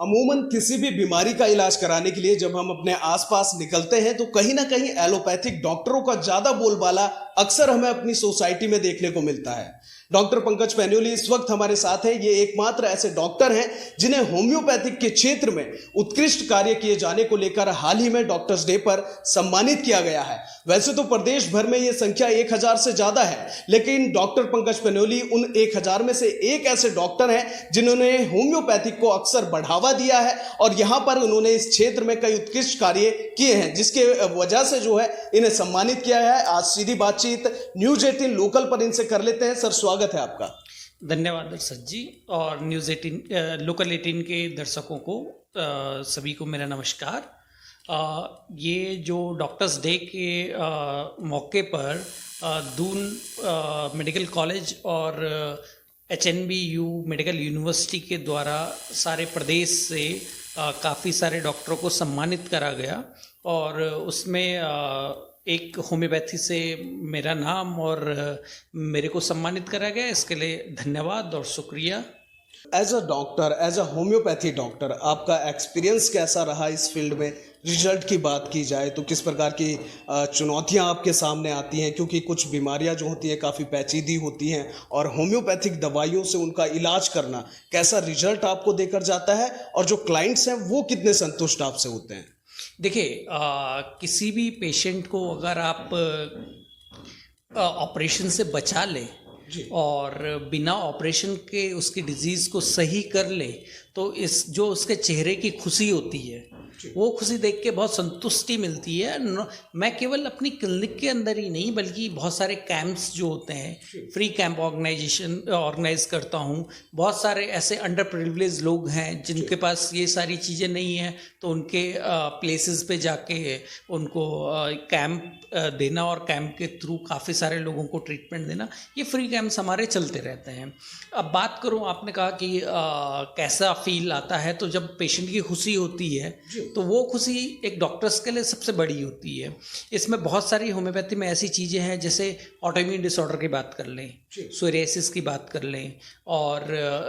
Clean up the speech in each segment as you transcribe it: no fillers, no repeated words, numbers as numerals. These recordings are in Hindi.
अमूमन किसी भी बीमारी का इलाज कराने के लिए जब हम अपने आसपास निकलते हैं तो कहीं ना कहीं एलोपैथिक डॉक्टरों का ज्यादा बोलबाला अक्सर हमें अपनी सोसाइटी में देखने को मिलता है। डॉक्टर पंकज पैन्यूली इस वक्त हमारे साथ हैं। ये एकमात्र ऐसे डॉक्टर हैं जिन्हें होम्योपैथिक के क्षेत्र में उत्कृष्ट कार्य किए जाने को लेकर हाल ही में डॉक्टर्स डे पर सम्मानित किया गया है। वैसे तो प्रदेश भर में ये संख्या 1000 से ज्यादा है, लेकिन डॉक्टर पंकज पैन्यूली उन 1000 में से एक ऐसे डॉक्टर हैं जिन्होंने होम्योपैथिक को अक्सर बढ़ावा दिया है और यहां पर उन्होंने इस क्षेत्र में कई उत्कृष्ट कार्य किए हैं, जिसके वजह से जो है इन्हें सम्मानित किया है। आज सीधी बातचीत न्यूज 18 लोकल पर इनसे कर लेते हैं। सर, स्वागत है आपका। धन्यवाद दर्शक जी, और न्यूज़ 18 लोकल 18 के दर्शकों को सभी को मेरा नमस्कार। ये जो डॉक्टर्स डे के मौके पर दून मेडिकल कॉलेज और HNBU मेडिकल यूनिवर्सिटी के द्वारा सारे प्रदेश से काफ़ी सारे डॉक्टरों को सम्मानित करा गया और उसमें एक होम्योपैथी से मेरा नाम और मेरे को सम्मानित करा गया। इसके लिए धन्यवाद और शुक्रिया। As a doctor, as a homeopathy doctor, आपका एक्सपीरियंस कैसा रहा इस फील्ड में? रिजल्ट की बात की जाए तो किस प्रकार की चुनौतियां आपके सामने आती हैं, क्योंकि कुछ बीमारियां जो होती हैं काफ़ी पेचीदी होती हैं और होम्योपैथिक दवाइयों से उनका इलाज करना, कैसा रिजल्ट आपको देकर जाता है और जो क्लाइंट्स हैं वो कितने संतुष्ट आपसे होते हैं? देखिए, किसी भी पेशेंट को अगर आप ऑपरेशन से बचा ले और बिना ऑपरेशन के उसकी डिजीज़ को सही कर ले तो इस जो उसके चेहरे की खुशी होती है वो खुशी देख के बहुत संतुष्टि मिलती है। मैं केवल अपनी क्लिनिक के अंदर ही नहीं बल्कि बहुत सारे कैंप्स जो होते हैं, फ्री कैंप ऑर्गेनाइज करता हूँ। बहुत सारे ऐसे अंडर प्रिविलेज लोग हैं जिनके पास ये सारी चीज़ें नहीं हैं, तो उनके प्लेसेस पे जाके उनको कैंप देना और कैंप के थ्रू काफ़ी सारे लोगों को ट्रीटमेंट देना, ये फ्री कैंप्स हमारे चलते रहते हैं। अब बात करूँ, आपने कहा कि कैसा फील आता है, तो जब पेशेंट की खुशी होती है तो वो खुशी एक डॉक्टर्स के लिए सबसे बड़ी होती है। इसमें बहुत सारी होम्योपैथी में ऐसी चीज़ें हैं, जैसे ऑटोइम्यून डिसऑर्डर की बात कर लें, सोरियासिस की बात कर लें और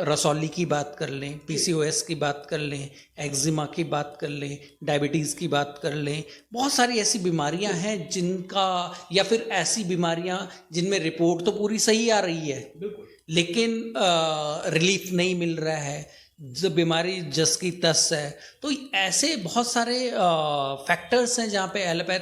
रसौली की बात कर लें, PCOS की बात कर लें, एक्जिमा की बात कर लें, डायबिटीज़ की बात कर लें। बहुत सारी ऐसी बीमारियां हैं जिनका, या फिर ऐसी बीमारियां जिनमें रिपोर्ट तो पूरी सही आ रही है लेकिन रिलीफ नहीं मिल रहा है, जो बीमारी जस की तस है। तो ऐसे बहुत सारे फैक्टर्स हैं जहाँ पे एलोपैथ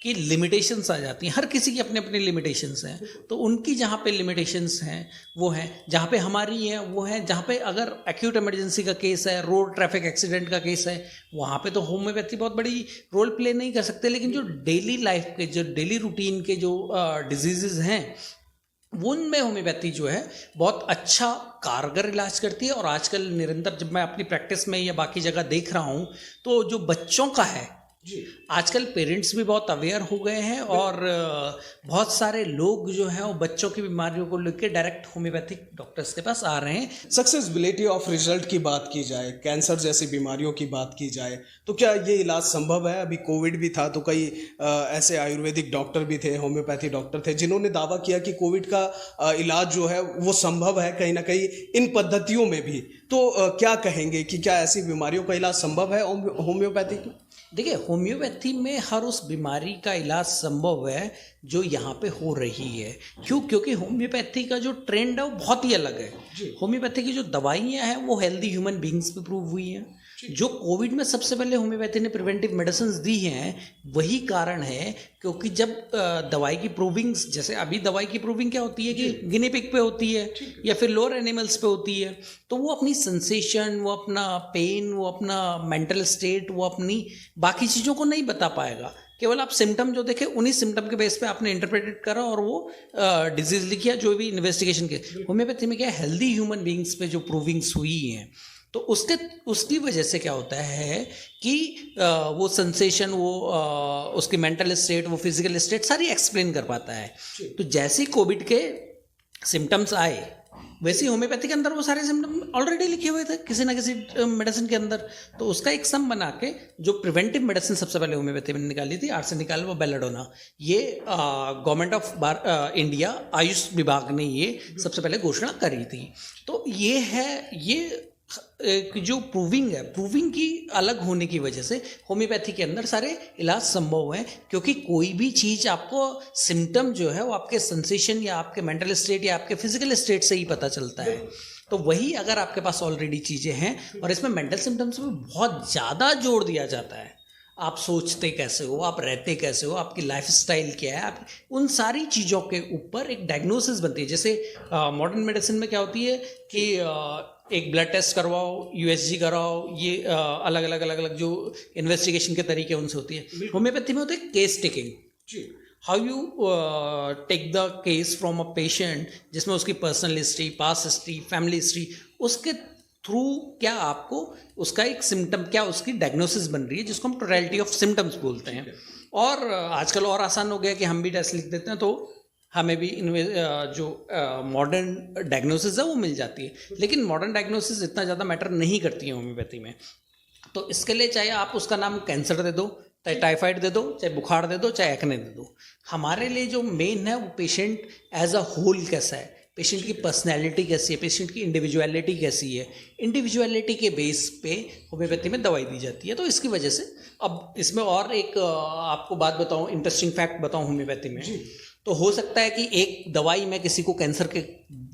की लिमिटेशंस आ जाती हैं। हर किसी की अपनी अपनी लिमिटेशंस हैं, तो उनकी जहाँ पे लिमिटेशंस हैं वो हैं, जहाँ पे हमारी हैं वो हैं। जहाँ पे अगर एक्यूट इमरजेंसी का केस है, रोड ट्रैफिक एक्सीडेंट का केस है, वहाँ पे तो होम्योपैथी बहुत बड़ी रोल प्ले नहीं कर सकते, लेकिन जो डेली लाइफ के, जो डेली रूटीन के जो डिजीज़ हैं उनमें होम्योपैथी जो है बहुत अच्छा कारगर इलाज करती है। और आजकल निरंतर जब मैं अपनी प्रैक्टिस में या बाकी जगह देख रहा हूँ तो जो बच्चों का है, आजकल पेरेंट्स भी बहुत अवेयर हो गए हैं और बहुत सारे लोग जो हैं वो बच्चों की बीमारियों को लेकर डायरेक्ट होम्योपैथिक डॉक्टर्स के पास आ रहे हैं। सक्सेसिबिलिटी ऑफ रिजल्ट की बात की जाए, कैंसर जैसी बीमारियों की बात की जाए, तो क्या ये इलाज संभव है? अभी कोविड भी था तो कई ऐसे आयुर्वेदिक डॉक्टर भी थे, होम्योपैथी डॉक्टर थे, जिन्होंने दावा किया कि कोविड का इलाज जो है वो संभव है कहीं ना कहीं इन पद्धतियों में भी। तो क्या कहेंगे कि क्या ऐसी बीमारियों का इलाज संभव है होम्योपैथी की? देखिए, होम्योपैथी में हर उस बीमारी का इलाज संभव है जो यहाँ पे हो रही है। क्योंकि होम्योपैथी का जो ट्रेंड है वो बहुत ही अलग है। होम्योपैथी की जो दवाइयाँ हैं वो हेल्दी ह्यूमन बींग्स पे प्रूव हुई हैं। जो कोविड में सबसे पहले होम्योपैथी ने प्रिवेंटिव मेडिसिन दी हैं, वही कारण है क्योंकि जब दवाई की प्रूविंग्स, जैसे अभी दवाई की प्रूविंग क्या होती है कि गिनी पिग पे होती है या फिर लोअर एनिमल्स पे होती है, तो वो अपनी सेंसेशन, वो अपना पेन, वो अपना मेंटल स्टेट, वो अपनी बाकी चीज़ों को नहीं बता पाएगा। केवल आप सिम्टम जो देखे उन्हीं सिम्टम के बेस पे आपने इंटरप्रेटेड करा और वो डिजीज लिखी, जो भी इन्वेस्टिगेशन के। होम्योपैथी में क्या है, हेल्दी ह्यूमन बींग्स पे जो प्रूविंग्स हुई हैं, तो उसकी वजह से क्या होता है कि वो सेंसेशन, वो उसकी मेंटल स्टेट, वो फिजिकल स्टेट सारी एक्सप्लेन कर पाता है। तो जैसे कोविड के सिम्टम्स आए वैसे होम्योपैथी के अंदर वो सारे सिम्टम ऑलरेडी लिखे हुए थे किसी ना किसी मेडिसिन के अंदर। तो उसका एक सम बना के जो प्रिवेंटिव मेडिसिन सबसे पहले होम्योपैथी में निकाली थी, आर्सेनिकल व बेलाडोना, ये गवर्नमेंट ऑफ इंडिया आयुष विभाग ने ये सबसे पहले घोषणा करी थी। तो ये है, ये एक जो प्रूविंग की अलग होने की वजह से होम्योपैथी के अंदर सारे इलाज संभव हैं, क्योंकि कोई भी चीज़ आपको सिम्टम जो है वो आपके सेंसेशन या आपके मेंटल स्टेट या आपके फिजिकल स्टेट से ही पता चलता है। तो वही अगर आपके पास ऑलरेडी चीज़ें हैं और इसमें मेंटल सिम्टम्स में बहुत ज़्यादा जोड़ दिया जाता है, आप सोचते कैसे हो, आप रहते कैसे हो, आपकी लाइफस्टाइल क्या है, आप उन सारी चीज़ों के ऊपर एक डायग्नोसिस बनती है। जैसे मॉडर्न मेडिसिन में क्या होती है कि एक ब्लड टेस्ट करवाओ, यूएसजी कराओ, ये अलग अलग जो इन्वेस्टिगेशन के तरीके उनसे होती है। होम्योपैथी में होता है case taking, how you take the case from a patient, जिसमें उसकी personal history, past history, family history, उसके थ्रू क्या आपको उसका एक सिम्टम, क्या उसकी डायग्नोसिस बन रही है, जिसको हम टोटलिटी ऑफ सिम्टम्स बोलते हैं। और आजकल और आसान हो गया कि हम भी टेस्ट लिख देते हैं तो हमें भी जो मॉडर्न डायग्नोसिस है वो मिल जाती है। लेकिन मॉडर्न डायग्नोसिस इतना ज़्यादा मैटर नहीं करती है होम्योपैथी में। तो इसके लिए चाहे आप उसका नाम कैंसर दे दो, चाहे टाइफाइड दे दो, चाहे बुखार दे दो, चाहे एक्ने दे दो, हमारे लिए जो मेन है वो पेशेंट एज अ होल कैसा है, पेशेंट की पर्सनैलिटी कैसी है, पेशेंट की इंडिविजुअलिटी कैसी है, इंडिविजुअलिटी के बेस पे होम्योपैथी में दवाई दी जाती है। तो इसकी वजह से अब इसमें और एक आपको बात बताऊं, इंटरेस्टिंग फैक्ट बताऊं होम्योपैथी में, तो हो सकता है कि एक दवाई मैं किसी को कैंसर के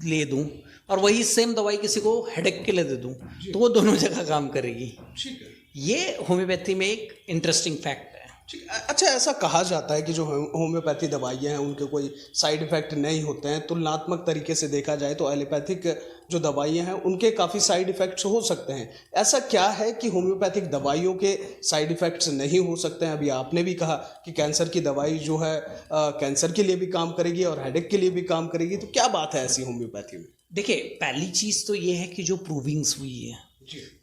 लिए दूं और वही सेम दवाई किसी को हेडेक के लिए दे दूं, तो वो दोनों जगह काम करेगी। ये होम्योपैथी में एक इंटरेस्टिंग फैक्ट है। अच्छा, ऐसा कहा जाता है कि जो होम्योपैथी दवाइयाँ हैं उनके कोई साइड इफ़ेक्ट नहीं होते हैं। तुलनात्मक तरीके से देखा जाए तो एलोपैथिक जो दवाइयाँ हैं उनके काफ़ी साइड इफ़ेक्ट्स हो सकते हैं। ऐसा क्या है कि होम्योपैथिक दवाइयों के साइड इफ़ेक्ट्स नहीं हो सकते हैं? अभी आपने भी कहा कि कैंसर की दवाई जो है कैंसर के लिए भी काम करेगी और हेडेक के लिए भी काम करेगी, तो क्या बात है ऐसी होम्योपैथी में? देखिए, पहली चीज़ तो ये है कि जो प्रूविंग्स हुई है,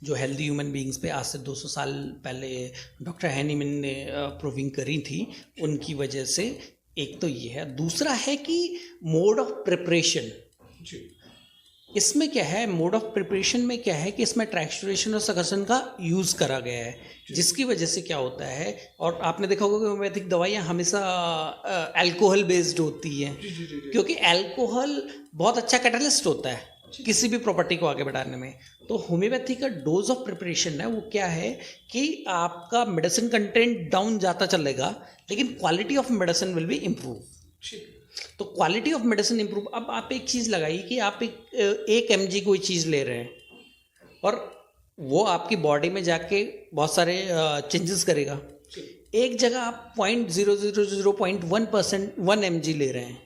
जो हेल्दी ह्यूमन बीइंग्स पे आज से 200 साल पहले डॉक्टर हैनीमैन ने प्रूविंग करी थी, उनकी वजह से एक तो ये है। दूसरा है कि मोड ऑफ प्रिपरेशन, इसमें क्या है, मोड ऑफ प्रिपरेशन में क्या है कि इसमें ट्रैक्चुरेशन और सकर्सन का यूज़ करा गया है, जिसकी वजह से क्या होता है, और आपने देखा होगा कि होम्योपैथिक दवाइयाँ हमेशा अल्कोहल बेस्ड होती हैं, क्योंकि अल्कोहल बहुत अच्छा कैटलिस्ट होता है किसी भी प्रॉपर्टी को आगे बढ़ाने में। तो होम्योपैथी का डोज ऑफ प्रिपरेशन है वो क्या है कि आपका मेडिसिन कंटेंट डाउन जाता चलेगा, लेकिन quality of medicine will be improve. तो क्वालिटी ऑफ मेडिसिन इम्प्रूव। अब आप एक चीज़ लगाइए कि आप एक mg कोई चीज़ ले रहे हैं और वो आपकी बॉडी में जाके बहुत सारे चेंजेस करेगा। एक जगह आप 0.001% 1 mg ले रहे हैं,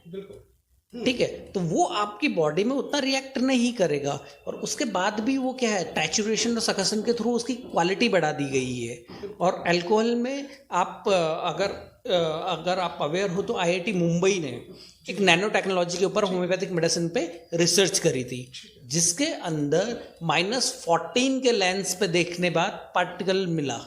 ठीक है, तो वो आपकी बॉडी में उतना रिएक्ट नहीं करेगा, और उसके बाद भी वो क्या है, टैचुरेशन और सकर्सन के थ्रू उसकी क्वालिटी बढ़ा दी गई है। और अल्कोहल में आप अगर आप अवेयर हो तो IIT मुंबई ने एक नैनो टेक्नोलॉजी के ऊपर होम्योपैथिक मेडिसिन पे रिसर्च करी थी, जिसके अंदर -14 के लेंस पे देखने बाद पार्टिकल मिला।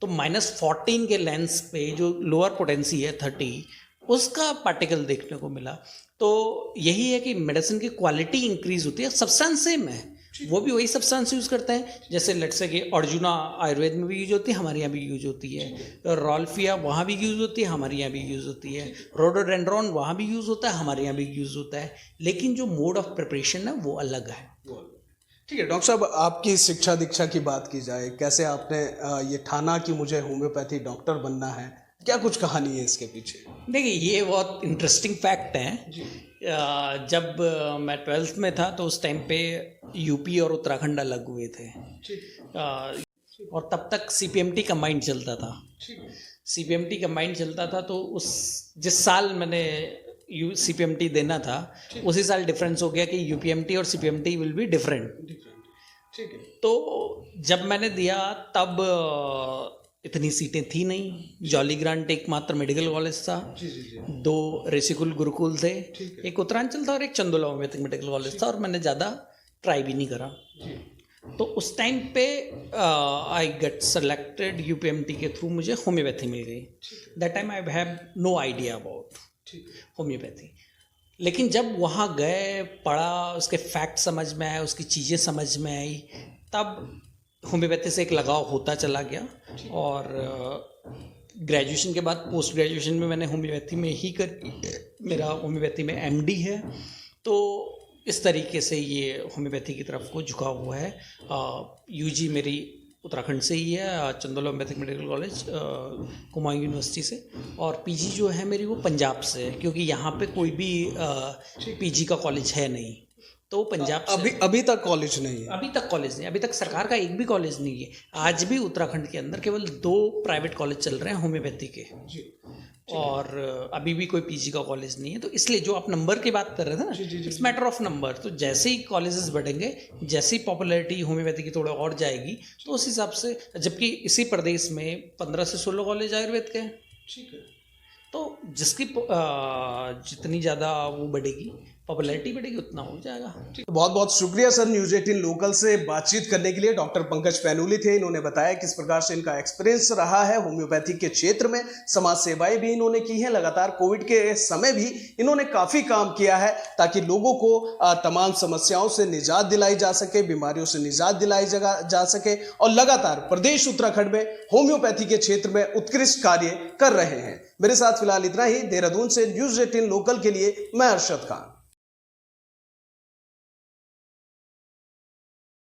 तो -14 के लेंस पे जो लोअर पोटेंसी है 30, उसका पार्टिकल देखने को मिला। तो यही है कि मेडिसिन की क्वालिटी इंक्रीज होती है, सब्सटेंस सेम है, वो भी वही सब्सटेंस यूज़ करते हैं। जैसे लेट्स से कि अर्जुना आयुर्वेद में भी यूज होती है, हमारे यहाँ भी यूज होती है, रॉल्फिया वहाँ भी यूज़ होती है, हमारे यहाँ भी यूज़ होती है, रोडोडेंड्रॉन वहाँ भी यूज़ होता है, हमारे यहाँ भी यूज़ होता है, लेकिन जो मोड ऑफ प्रिपरेशन है वो अलग है। ठीक है डॉक्टर साहब, आपकी शिक्षा दीक्षा की बात की जाए, कैसे आपने ये ठाना कि मुझे होम्योपैथी डॉक्टर बनना है, क्या कुछ कहानी है इसके पीछे? देखिए, ये बहुत इंटरेस्टिंग फैक्ट है। जब मैं 12th में था तो उस टाइम पे यूपी और उत्तराखंड अलग हुए थे, और तब तक CPMT कंबाइंड चलता था। CPMT कंबाइंड चलता था, तो उस जिस साल मैंने CPMT देना था उसी साल डिफरेंस हो गया कि UPMT और CPMT विल बी डिफरेंट। तो जब मैंने दिया तब इतनी सीटें थी नहीं। जॉली ग्रांट एकमात्र मेडिकल कॉलेज था, 2 ऋषिकुल गुरुकुल थे, एक उत्तरांचल था और एक चंदोला होम्योपैथिक मेडिकल कॉलेज था, और मैंने ज़्यादा ट्राई भी नहीं करा। तो उस टाइम पे आई गेट सेलेक्टेड, UPMT के थ्रू मुझे होम्योपैथी मिल गई। That time I have no idea about homeopathy. लेकिन जब वहाँ गए, पढ़ा, उसके फैक्ट समझ में आए, उसकी चीज़ें समझ में आई, तब होम्योपैथी से एक लगाव होता चला गया। और ग्रेजुएशन के बाद पोस्ट ग्रेजुएशन में मैंने होम्योपैथी में ही मेरा होम्योपैथी में MD है। तो इस तरीके से ये होम्योपैथी की तरफ को झुका हुआ है। यूजी मेरी उत्तराखंड से ही है, Chandauli homeopathic medical college Kumaon university से, और पीजी जो है मेरी वो पंजाब से है, क्योंकि यहाँ पे कोई भी पीजी का कॉलेज है नहीं, तो पंजाब से अभी तक कॉलेज नहीं है। अभी तक कॉलेज नहीं, अभी तक सरकार का एक भी कॉलेज नहीं है। आज भी उत्तराखंड के अंदर केवल 2 प्राइवेट कॉलेज चल रहे हैं होम्योपैथी के, और अभी भी कोई पीजी का कॉलेज नहीं है। तो इसलिए जो आप नंबर की बात कर रहे थे ना, इट्स मैटर ऑफ नंबर। तो जैसे ही कॉलेजेस बढ़ेंगे, जैसी पॉपुलैरिटी होम्योपैथी की थोड़ा और जाएगी, तो उस हिसाब से, जबकि इसी प्रदेश में 15 से 16 कॉलेज आयुर्वेद के हैं, ठीक है, तो जिसकी जितनी ज़्यादा वो बढ़ेगी, पॉपुलैरिटी बढ़ेगी, उतना हो जाएगा। बहुत बहुत शुक्रिया सर, न्यूज़ 18 लोकल से बातचीत करने के लिए। डॉक्टर पंकज पैनुली थे, इन्होंने बताया किस प्रकार से इनका एक्सपीरियंस रहा है होम्योपैथी के क्षेत्र में। समाज सेवाएं भी इन्होंने की हैं, लगातार कोविड के समय भी इन्होंने काफ़ी काम किया है ताकि लोगों को तमाम समस्याओं से निजात दिलाई जा सके, बीमारियों से निजात दिलाई जा सके, और लगातार प्रदेश उत्तराखंड में होम्योपैथी के क्षेत्र में उत्कृष्ट कार्य कर रहे हैं। मेरे साथ फिलहाल इतना ही। देहरादून से न्यूज़ 18 लोकल के लिए मैं अरशद खान।